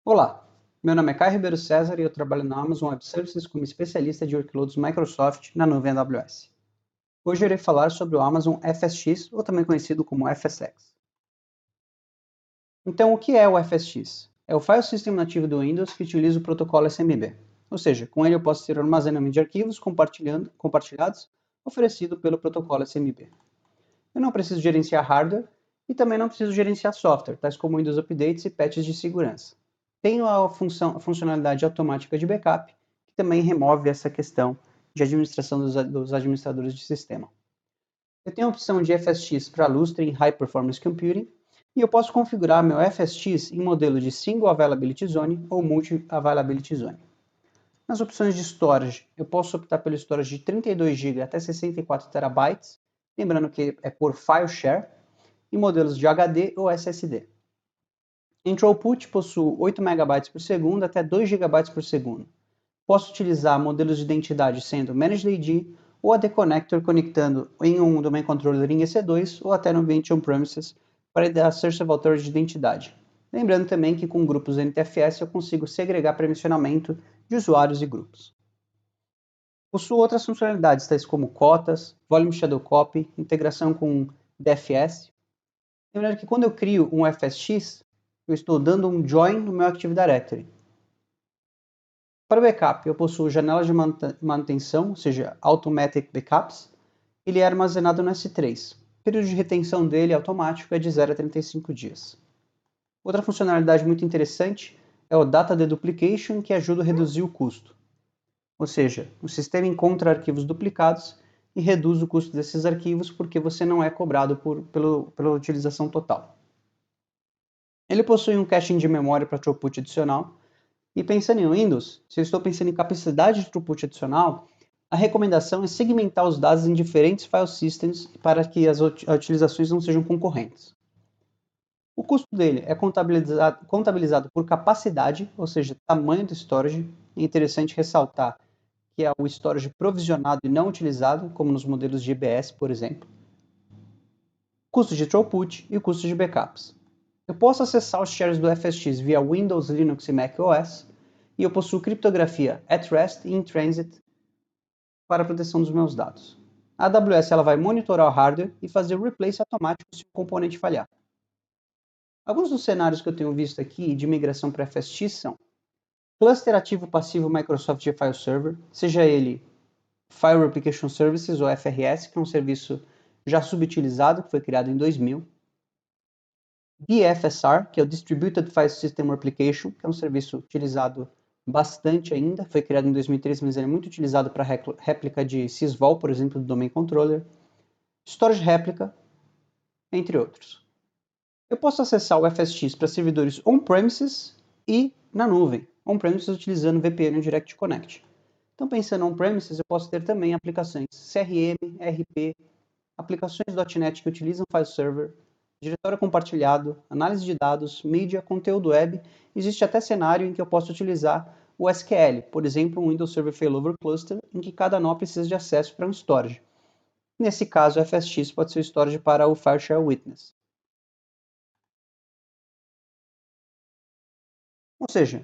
Olá, meu nome é Caio Ribeiro César e eu trabalho na Amazon Web Services como especialista de workloads Microsoft na nuvem AWS. Hoje eu irei falar sobre o Amazon FSx, ou também conhecido como FSx. Então, o que é o FSx? É o File System nativo do Windows que utiliza o protocolo SMB, ou seja, com ele eu posso ter o armazenamento de arquivos compartilhados oferecido pelo protocolo SMB. Eu não preciso gerenciar hardware e também não preciso gerenciar software, tais como Windows Updates e patches de segurança. Tenho a funcionalidade automática de backup, que também remove essa questão de administração dos administradores de sistema. Eu tenho a opção de FSX para Lustre em High Performance Computing, e eu posso configurar meu FSX em modelo de Single Availability Zone ou Multi Availability Zone. Nas opções de storage, eu posso optar pelo storage de 32 GB até 64 TB, lembrando que é por file share, em modelos de HD ou SSD. Em throughput, possuo 8 MB por segundo até 2 GB por segundo. Posso utilizar modelos de identidade sendo Managed ID ou AD Connector conectando em um Domain Controller em EC2 ou até no ambiente on-premises para dar Source of Authority de identidade. Lembrando também que com grupos NTFS eu consigo segregar permissionamento de usuários e grupos. Possuo outras funcionalidades, tais como cotas, Volume Shadow Copy, integração com DFS. Lembrando que quando eu crio um FSX, eu estou dando um join no meu Active Directory. Para o backup, eu possuo janelas de manutenção, ou seja, Automatic Backups. Ele é armazenado no S3. O período de retenção dele automático é de 0 a 35 dias. Outra funcionalidade muito interessante é o Data Deduplication, que ajuda a reduzir o custo. Ou seja, o sistema encontra arquivos duplicados e reduz o custo desses arquivos porque você não é cobrado pela utilização total. Ele possui um caching de memória para throughput adicional. E pensando em Windows, se eu estou pensando em capacidade de throughput adicional, a recomendação é segmentar os dados em diferentes file systems para que as utilizações não sejam concorrentes. O custo dele é contabilizado por capacidade, ou seja, tamanho do storage. É interessante ressaltar que é o storage provisionado e não utilizado, como nos modelos de EBS, por exemplo. Custo de throughput e o custo de backups. Eu posso acessar os shares do FSX via Windows, Linux e Mac OS, e eu possuo criptografia at rest e in transit para a proteção dos meus dados. A AWS ela vai monitorar o hardware e fazer o replace automático se o componente falhar. Alguns dos cenários que eu tenho visto aqui de migração para FSX são cluster ativo passivo Microsoft File Server, seja ele File Replication Services ou FRS, que é um serviço já subutilizado, que foi criado em 2000. DFSR, que é o Distributed File System Replication, que é um serviço utilizado bastante ainda, foi criado em 2013, mas ele é muito utilizado para réplica de sysvol, por exemplo, do Domain Controller, Storage Replica, entre outros. Eu posso acessar o FSX para servidores on-premises e na nuvem, on-premises utilizando VPN Direct Connect. Então, pensando on-premises, eu posso ter também aplicações CRM, RP, aplicações .NET que utilizam file server, diretório compartilhado, análise de dados, mídia, conteúdo web. Existe até cenário em que eu posso utilizar o SQL, por exemplo, um Windows Server Failover Cluster, em que cada nó precisa de acesso para um storage. Nesse caso, o FSX pode ser o storage para o FileShare Witness. Ou seja,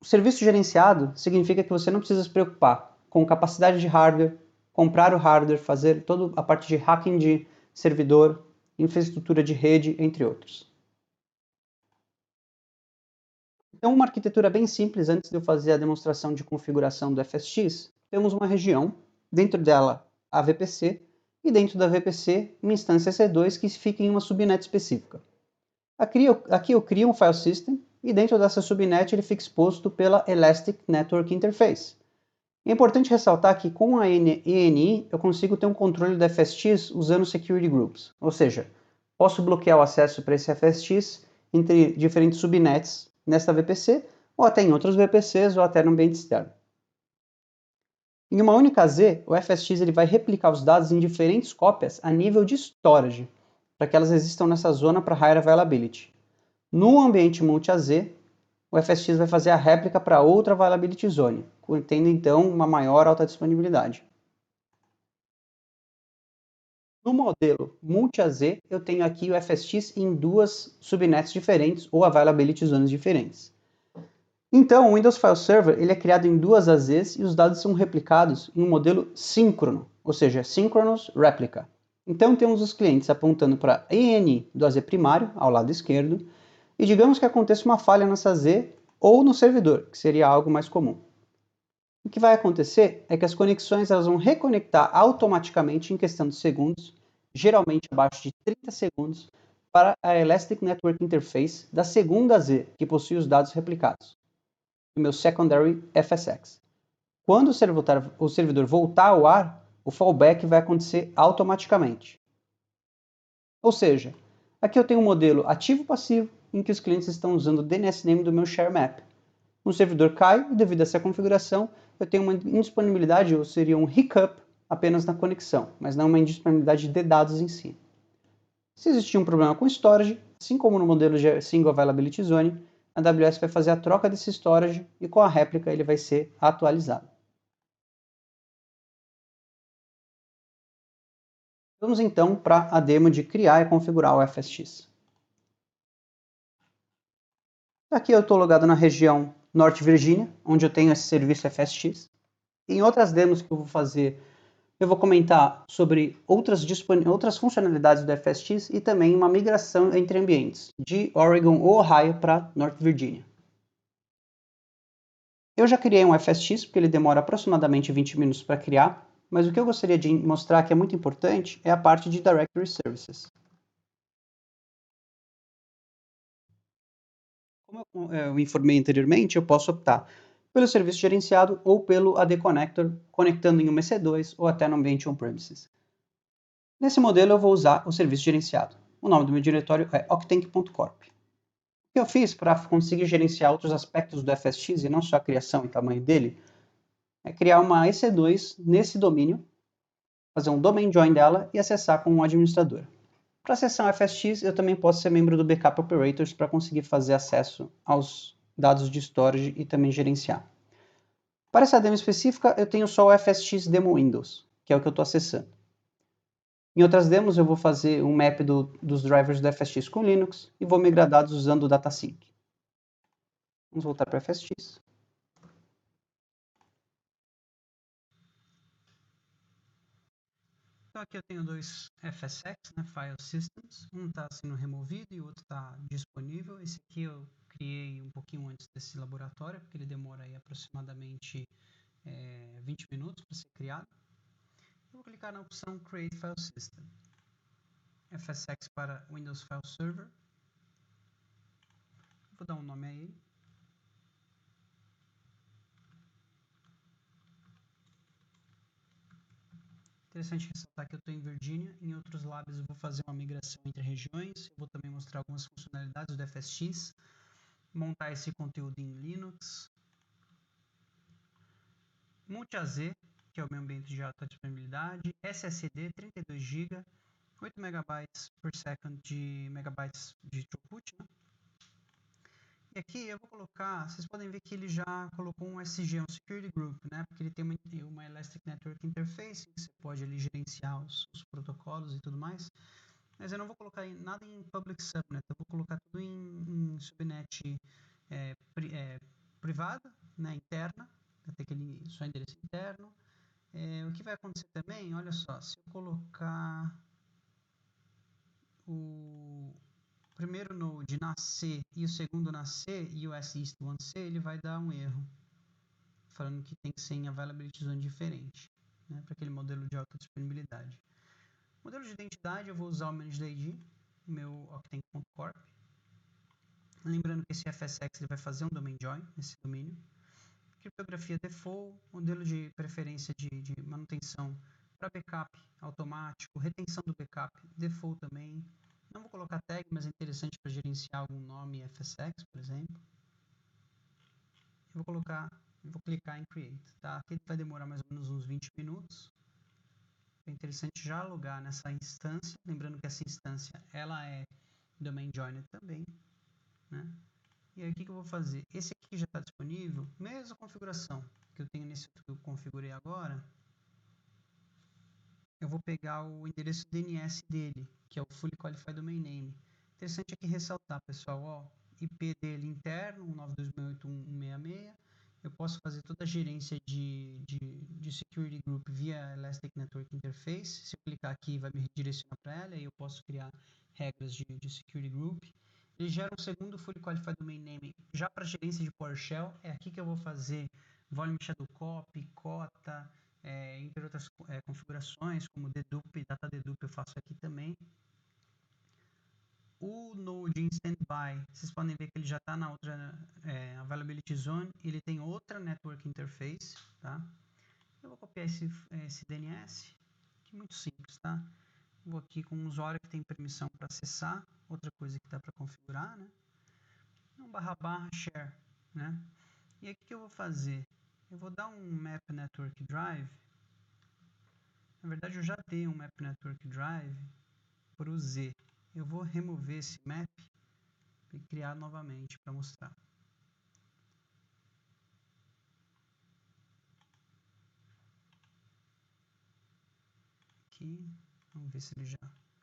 o serviço gerenciado significa que você não precisa se preocupar com capacidade de hardware, comprar o hardware, fazer toda a parte de hacking de servidor, infraestrutura de rede, entre outros. Então, uma arquitetura bem simples, antes de eu fazer a demonstração de configuração do FSX, temos uma região, dentro dela a VPC, e dentro da VPC uma instância EC2 que fica em uma subnet específica. Aqui eu crio um file system, e dentro dessa subnet ele fica exposto pela Elastic Network Interface. É importante ressaltar que com a ENI eu consigo ter um controle do FSX usando Security Groups, ou seja, posso bloquear o acesso para esse FSX entre diferentes subnets nesta VPC, ou até em outras VPCs, ou até no ambiente externo. Em uma única Z, o FSX ele vai replicar os dados em diferentes cópias a nível de storage, para que elas existam nessa zona para Higher Availability. No ambiente multi-AZ, o FSX vai fazer a réplica para outra Availability Zone, tendo então uma maior alta disponibilidade. No modelo multi-AZ, eu tenho aqui o FSX em duas subnets diferentes ou Availability Zones diferentes. Então, o Windows File Server ele é criado em duas AZs e os dados são replicados em um modelo síncrono, ou seja, Synchronous Replica. Então, temos os clientes apontando para a INI do AZ primário, ao lado esquerdo, e digamos que aconteça uma falha nessa AZ ou no servidor, que seria algo mais comum. O que vai acontecer é que as conexões elas vão reconectar automaticamente em questão de segundos, geralmente abaixo de 30 segundos, para a Elastic Network Interface da segunda AZ, que possui os dados replicados, o meu Secondary FSX. Quando o servidor voltar ao ar, o fallback vai acontecer automaticamente. Ou seja, aqui eu tenho um modelo ativo-passivo em que os clientes estão usando o DNS name do meu share map. Um servidor cai e devido a essa configuração eu tenho uma indisponibilidade, ou seria um hiccup, apenas na conexão, mas não uma indisponibilidade de dados em si. Se existir um problema com storage, assim como no modelo de Single Availability Zone, a AWS vai fazer a troca desse storage e com a réplica ele vai ser atualizado. Vamos então para a demo de criar e configurar o FSX. Aqui eu estou logado na região Norte Virginia, onde eu tenho esse serviço FSX. Em outras demos que eu vou fazer, eu vou comentar sobre outras funcionalidades do FSX e também uma migração entre ambientes, de Oregon ou Ohio para Norte Virginia. Eu já criei um FSX, porque ele demora aproximadamente 20 minutos para criar, mas o que eu gostaria de mostrar que é muito importante é a parte de Directory Services. Como eu informei anteriormente, eu posso optar pelo serviço gerenciado ou pelo AD Connector, conectando em um EC2 ou até no ambiente on-premises. Nesse modelo eu vou usar o serviço gerenciado. O nome do meu diretório é octank.corp. O que eu fiz para conseguir gerenciar outros aspectos do FSX e não só a criação e tamanho dele, é criar uma EC2 nesse domínio, fazer um domain join dela e acessar com um administrador. Para acessar o FSX, eu também posso ser membro do Backup Operators para conseguir fazer acesso aos dados de storage e também gerenciar. Para essa demo específica, eu tenho só o FSX Demo Windows, que é o que eu estou acessando. Em outras demos, eu vou fazer um map dos drivers do FSX com Linux e vou migrar dados usando o DataSync. Vamos voltar para o FSX. Então aqui eu tenho dois FSX, File Systems. Um está sendo removido e o outro está disponível. Esse aqui eu criei um pouquinho antes desse laboratório, porque ele demora aí aproximadamente 20 minutos para ser criado. Eu vou clicar na opção Create File System. FSX para Windows File Server. Vou dar um nome a ele. Interessante ressaltar que eu estou em Virgínia. Em outros labs eu vou fazer uma migração entre regiões. Eu vou também mostrar algumas funcionalidades do FSX. Montar esse conteúdo em Linux. Multi-AZ, que é o meu ambiente de alta disponibilidade. SSD 32 GB, 8 MB per second de megabytes de throughput, né? E aqui eu vou colocar, vocês podem ver que ele já colocou um SG, um Security Group, né? Porque ele tem uma Elastic Network Interface, que você pode ali gerenciar os protocolos e tudo mais. Mas eu não vou colocar nada em Public Subnet, eu vou colocar tudo em subnet privada, né, interna, vai ter aquele só endereço interno. O que vai acontecer também, olha só, se eu colocar o primeiro node na C e o segundo na C e o S-East1C, ele vai dar um erro, falando que tem que ser em Availability Zone diferente, né, para aquele modelo de alta disponibilidade. Modelo de identidade, eu vou usar o Managed ID, o meu octank.corp. Lembrando que esse FSX ele vai fazer um domain join nesse domínio. Criptografia default, modelo de preferência de manutenção para backup automático, retenção do backup default também. Não vou colocar tag, mas é interessante para gerenciar algum nome FSX, por exemplo. Eu vou clicar em Create, tá? Aqui vai demorar mais ou menos uns 20 minutos. É interessante já logar nessa instância, lembrando que essa instância ela é domain joined também, né? E aí o que eu vou fazer? Esse aqui já está disponível, mesma configuração que eu tenho nesse que eu configurei agora. Eu vou pegar o endereço DNS dele, que é o Fully Qualified Domain Name. Interessante aqui ressaltar, pessoal, ó, IP dele interno, 192.168.166. Eu posso fazer toda a gerência de Security Group via Elastic Network Interface. Se eu clicar aqui, vai me redirecionar para ela e eu posso criar regras de Security Group. Ele gera um segundo Fully Qualified Domain Name já para gerência de PowerShell. É aqui que eu vou fazer Volume Shadow Copy, cota, entre outras configurações, como dedupe, data dedupe eu faço aqui também. O Node em Standby, vocês podem ver que ele já está na outra Availability Zone, ele tem outra Network Interface, tá? Eu vou copiar esse DNS, que é muito simples, tá? Vou aqui com um usuário que tem permissão para acessar, outra coisa que dá para configurar, né? /share, né? E aqui que eu vou fazer? Eu vou dar um Map Network Drive. Na verdade, eu já dei um Map Network Drive para o Z. Eu vou remover esse map e criar novamente para mostrar. Aqui, vamos ver se ele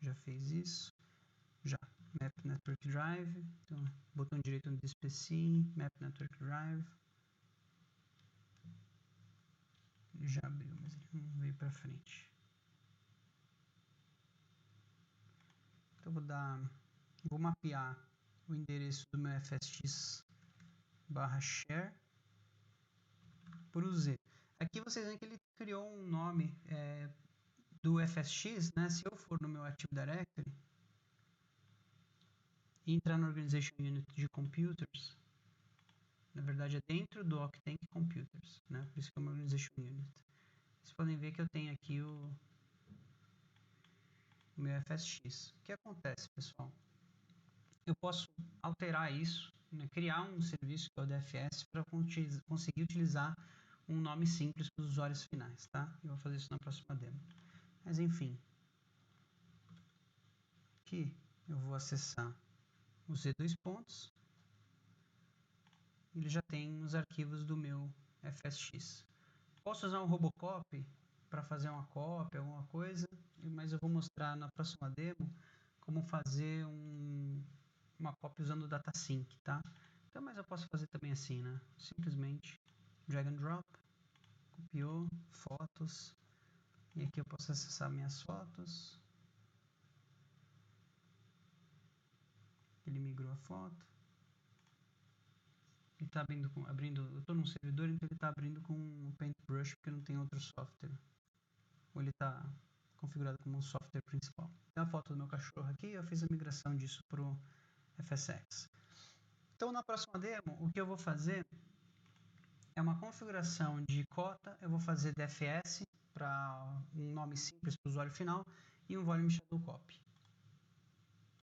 já fez isso. Já, Map Network Drive, então, botão direito no Display Scene, Map Network Drive. Ele já abriu, mas ele não veio para frente. Então vou mapear o endereço do meu fsx /share por o Z. Aqui vocês veem que ele criou um nome do fsx, né? Se eu for no meu Active Directory e entrar na Organization Unit de Computers, na verdade é dentro do Octane Computers, né? Por isso que é uma Organization Unit. Vocês podem ver que eu tenho aqui o meu fsx. O que acontece, pessoal? Eu posso alterar isso, né? Criar um serviço que é o DFS para conseguir utilizar um nome simples para os usuários finais, tá? Eu vou fazer isso na próxima demo. Mas enfim, aqui eu vou acessar o Z2 pontos. Ele já tem os arquivos do meu fsx. Posso usar um Robocop para fazer uma cópia, alguma coisa, mas eu vou mostrar na próxima demo como fazer uma cópia usando o DataSync, tá? Então, mas eu posso fazer também assim, né? Simplesmente drag and drop, copiou, fotos, e aqui eu posso acessar minhas fotos. Ele migrou a foto. Ele está abrindo, eu estou num servidor, então ele está abrindo com o Paintbrush, porque não tem outro software. Ou ele está configurado como um software principal. Tem a foto do meu cachorro aqui, eu fiz a migração disso para o FSX. Então, na próxima demo, o que eu vou fazer é uma configuração de cota, eu vou fazer DFS para um nome simples para o usuário final e um volume shadow copy.